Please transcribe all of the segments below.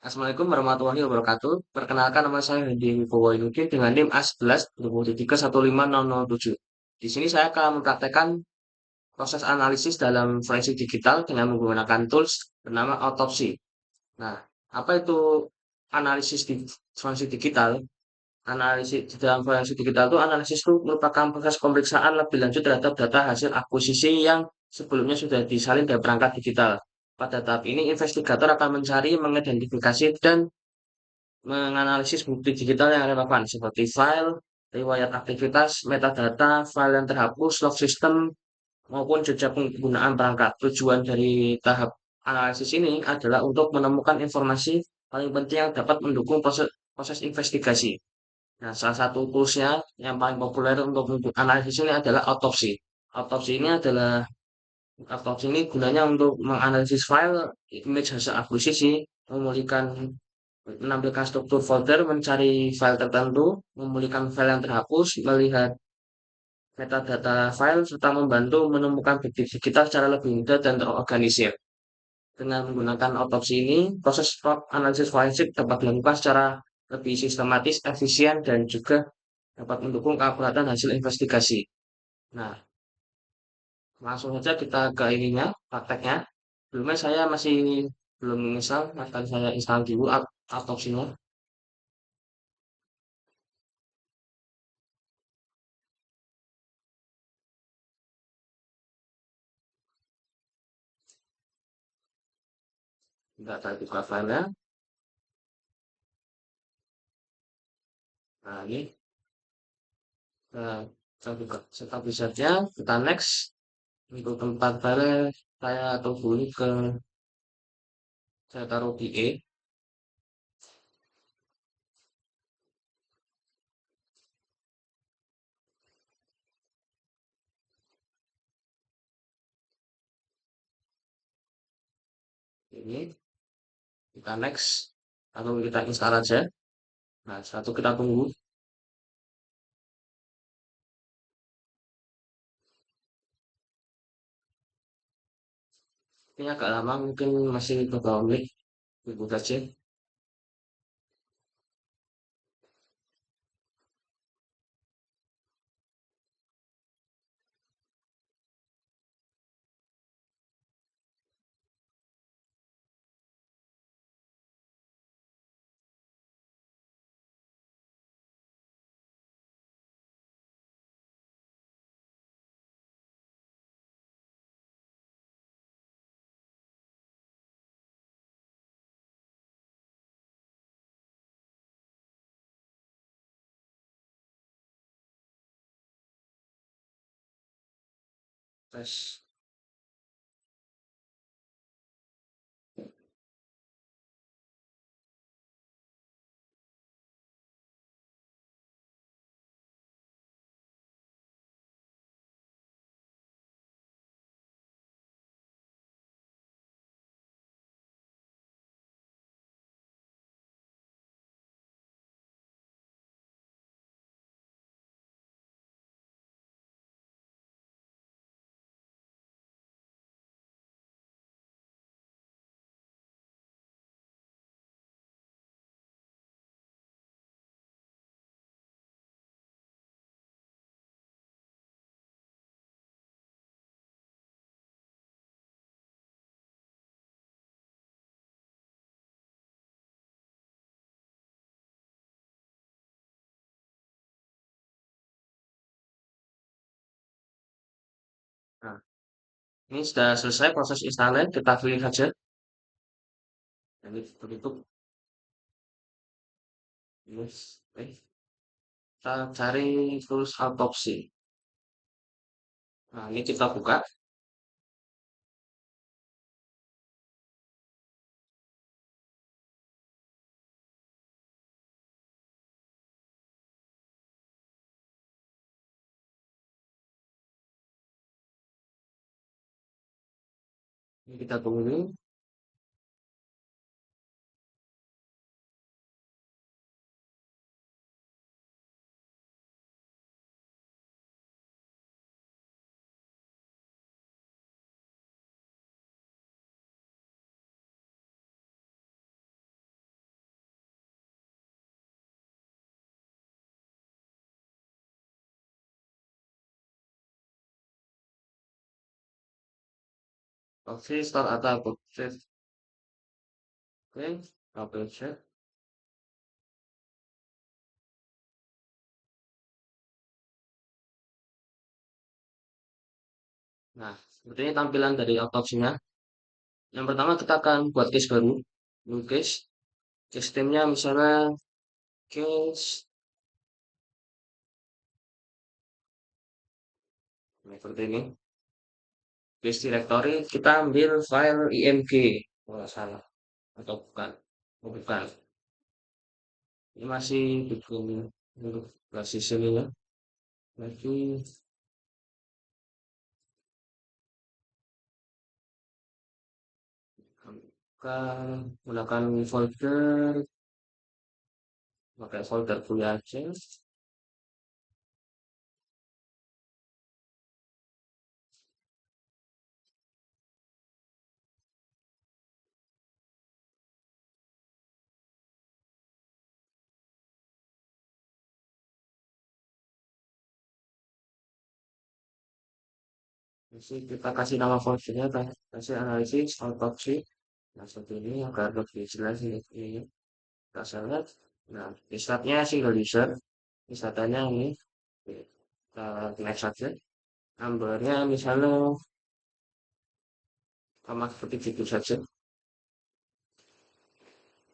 Assalamualaikum warahmatullahi wabarakatuh. Perkenalkan nama saya Hendy Wibowo Inuddin dengan NIM A11-23-15007. Di sini saya akan mempraktekkan proses analisis dalam forensik digital dengan menggunakan tools bernama autopsi. Nah, apa itu analisis di forensik digital? Analisis di dalam forensik digital itu analisis itu merupakan proses pemeriksaan lebih lanjut terhadap data hasil akuisisi yang sebelumnya sudah disalin dari perangkat digital. Pada tahap ini, investigator akan mencari, mengidentifikasi, dan menganalisis bukti digital yang relevan seperti file, riwayat aktivitas, metadata, file yang terhapus, log system, maupun jejak penggunaan perangkat. Tujuan dari tahap analisis ini adalah untuk menemukan informasi paling penting yang dapat mendukung proses investigasi. Nah, salah satu toolsnya yang paling populer untuk analisis ini adalah autopsi. Autopsi ini adalah Autopsi ini gunanya untuk menganalisis file, image hasil akuisisi, memulihkan menampilkan struktur folder, mencari file tertentu, memulihkan file yang terhapus, melihat metadata file, serta membantu menemukan bukti digital secara lebih mudah dan terorganisir. Dengan menggunakan autopsi ini, proses analisis forensik dapat dilakukan secara lebih sistematis, efisien, dan juga dapat mendukung keakuratan hasil investigasi. Nah, langsung saja kita ke ininya, prakteknya. Sebelumnya saya masih belum menginstal, akan saya install dulu autopsinya. Tidak saya buka filenya. Nah, ini saya buka setup wizardnya, kita next. Untuk tempat file saya tunggu ini saya taruh di E. Ini kita next atau kita install aja. Nah, satu kita tunggu. Ini agak lama, mungkin masih beberapa menit. Tunggu saja. Tes. Nah, ini sudah selesai proses installnya. Kita pilih saja. Jadi begitu. Ini, kita cari tools autopsi. Nah, ini kita buka. Ini kita tunggu. Proxy store atau publish. Oke, publish. Nah, seperti ini tampilan dari autopsinya. Yang pertama kita akan buat case baru, new case. Case timnya misalnya case, nah, seperti ini. Case directory, kita ambil file img, kalau nggak salah. Atau bukan. Oh, bukan. Ini masih bikin untuk basis ini ya. Lagi buka gunakan folder, pakai folder punya aja. Jadi kita kasih nama foldernya, kasih analisis autopsi. Nah, seperti ini agar lebih jelas ini. Kita select. Nah, startnya single user. Startnya ini. Kita next saja. Numbernya misalnya sama seperti itu saja.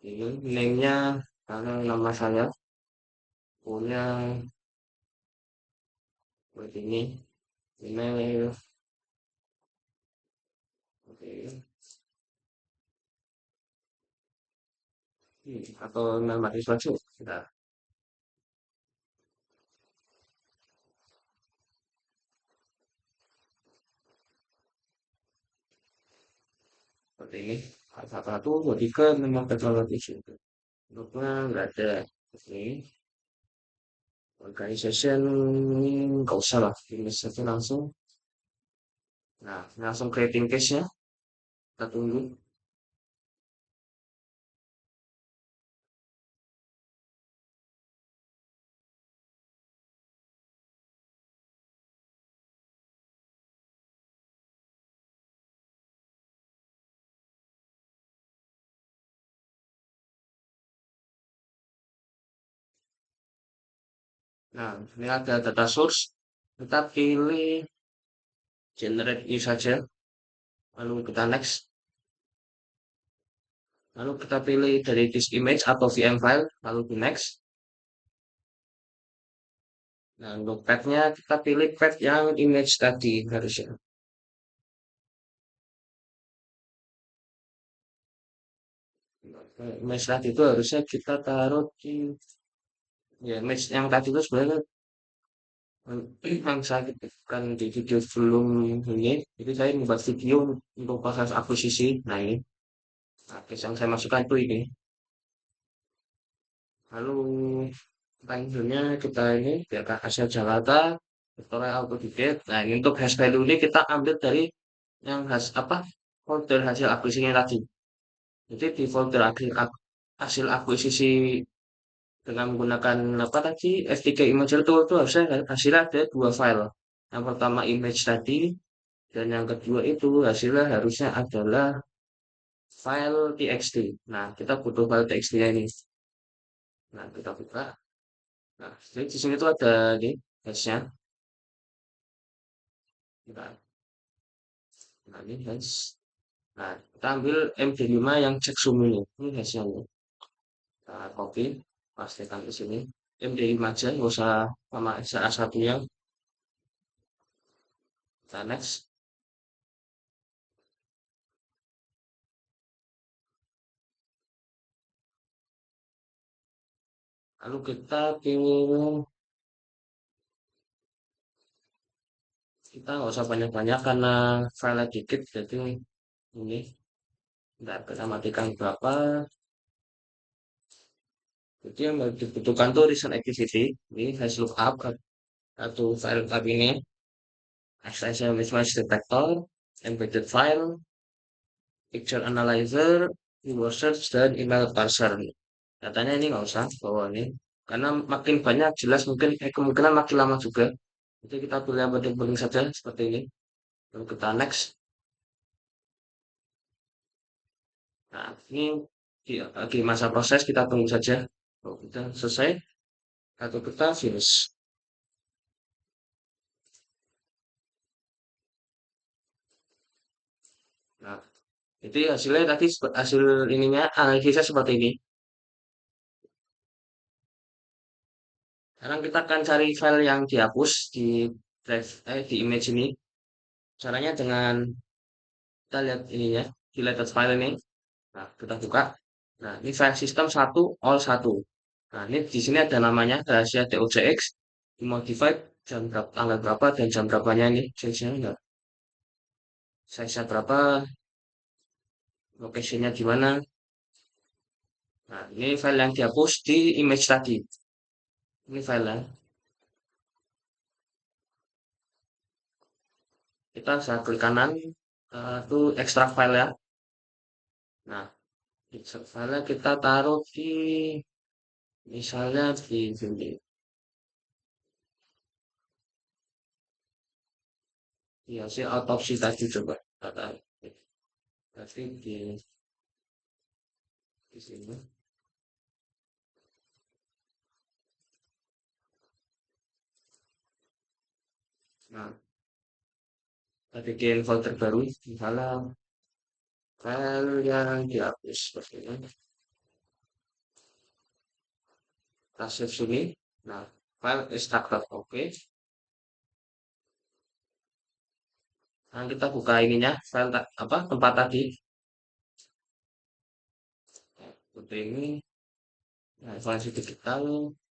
Ini name-nya karena nama saya punya seperti ini. Email. Oke. Atau nama mahasiswa sih. Nah, seperti ini. Satu-satu, dua, tiga, memang teknologi itu. Grupnya nggak ada. Ini organization ini nggak usah lah. Ini saja langsung. Nah, langsung creating case-nya. Kita tunggu. Nah, ini ada data source. Kita pilih generate new saja. Lalu kita next. Lalu kita pilih dari disk image atau VM file. Lalu di next. Nah, untuk path-nya kita pilih path yang image tadi harusnya. Image tadi itu harusnya kita taruh di ya image yang tadi itu sebenarnya yang saya ketikkan di video sebelum ini. Jadi saya membuat video untuk proses akuisisi. Nah ini, nah, case yang saya masukkan itu ini. Lalu selanjutnya kita ini biarkan hasil Jakarta, vectorial auto delete. Nah ini untuk hash value ini kita ambil dari yang apa folder hasil akuisisinya tadi. Jadi di folder hasil akuisisi dengan menggunakan apa tadi FTK Imager Tool itu harusnya hasilnya ada dua file. Yang pertama image tadi dan yang kedua itu hasilnya harusnya adalah file txt. Nah, kita butuh file txt-nya ini. Nah, kita buka. Nah, jadi di sini tuh ada ini hash-nya. Nah, nah, ini hash. Nah, kita ambil MD5 yang cek zoom ini. Ini hash-nya ini. Kita copy, pastikan di sini. MD5 aja, nggak usah sama SA1-nya. Kita next. Lalu kita pilih, kita nggak usah banyak-banyak karena file dikit, jadi ini nggak kita matikan berapa. Jadi yang dibutuhkan tuh recent activity, ini hash lookup atau file tab ini, extension mismatch detector, embedded file, picture analyzer, keyword search, dan email parser. Katanya ini nggak usah bawa ini, karena makin banyak jelas mungkin kemungkinan makin lama juga. Jadi kita pilih yang penting-penting saja seperti ini. Lalu kita next. Nah, ini di masa proses kita tunggu saja. Kalau kita selesai atau kita finish. Nah, itu hasilnya tadi hasil ininya analisisnya seperti ini. Sekarang kita akan cari file yang dihapus di drive di image ini. Caranya dengan kita lihat ininya, deleted file ini. Nah, kita buka. Nah, ini file system 1 all 1. Nah, ini di sini ada namanya rahasia DOCX, dimodified jam berapa, tanggal berapa dan jam berapanya ini. Size-nya enggak. Size-nya berapa, lokasinya di mana. Nah, ini file yang dihapus di image tadi. Ini file-nya. Kita bisa klik kanan, itu extract file ya. Nah, extract file kita taruh di misalnya di sini. Ya, si autopsi tadi coba kita taruh. Tapi di sini. Nah, kita bikin folder baru, misalnya file yang dihapus seperti ini. Kita save sini. Nah, file extracted, oke. Nah, kita buka ininya, file apa tempat tadi. Seperti ini. Nah, file digital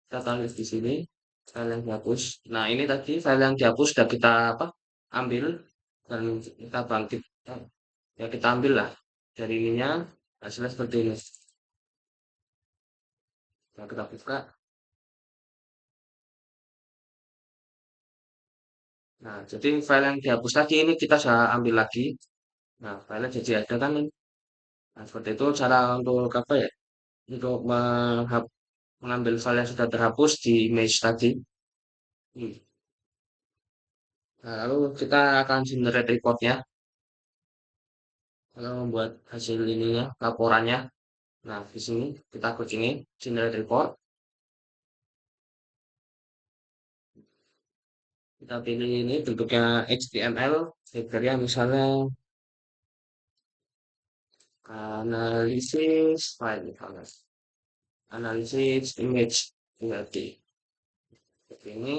kita taruh di sini. File yang dihapus. Nah, ini tadi file yang dihapus sudah kita apa? Ambil dan kita bangkit. Ya, kita ambil lah dari ininya hasilnya seperti ini. Nah, kita buka. Nah, jadi file yang dihapus tadi ini kita bisa ambil lagi. Nah, filenya jadi ada kan. Nah, seperti itu cara untuk apa ya? Untuk mengambil file yang sudah terhapus di image tadi. Hmm. Nah, lalu kita akan generate reportnya. Kalau membuat hasil ininya, laporannya. Nah, di sini kita klik ini, generate report. Kita pilih ini bentuknya HTML, backgroundnya misalnya analisis file misalnya. Analisis image berarti seperti ini.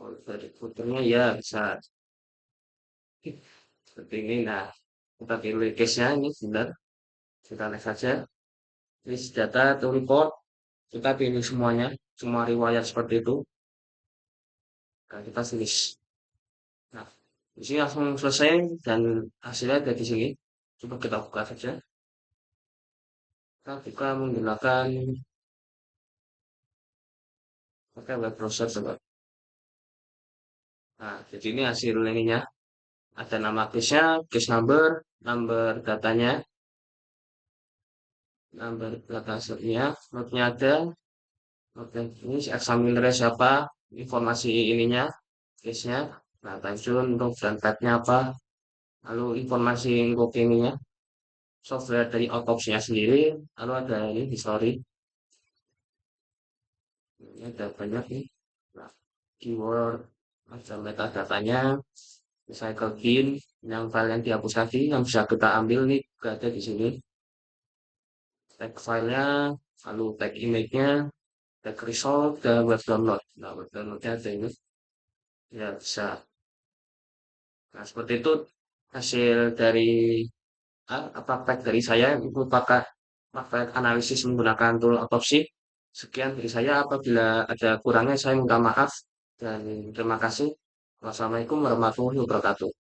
Oh, dari footernya ya bisa seperti ini. Nah, kita pilih case-nya ini sebentar. Kita next saja. List data to report. Kita pilih semuanya, semua riwayat seperti itu. Dan kita finish. Nah, di sini langsung selesai dan hasilnya ada di sini. Coba kita buka saja. Kita buka menggunakan pakai web browser coba. Nah, jadi ini hasil ininya. Ada nama case-nya, case number, number datanya, number data setnya, node-nya ada, node ini si examiner siapa, informasi ininya, case-nya, nah time zone, untuk dan type-nya apa, lalu informasi untuk ininya, software dari otopsinya sendiri, lalu ada ini history, ini ada banyak nih, nah, keyword, ada metadatanya, recycle bin, yang file yang dihapus tadi, yang bisa kita ambil nih, juga ada di sini, tag filenya, lalu tag image-nya, tag result, dan web download. Nah, web download-nya ada ini, ya bisa. Nah, seperti itu hasil dari praktek dari saya itu pakai praktek analisis menggunakan tool otopsi. Sekian dari saya. Apabila ada kurangnya saya minta maaf dan terima kasih. Wassalamualaikum warahmatullahi wabarakatuh.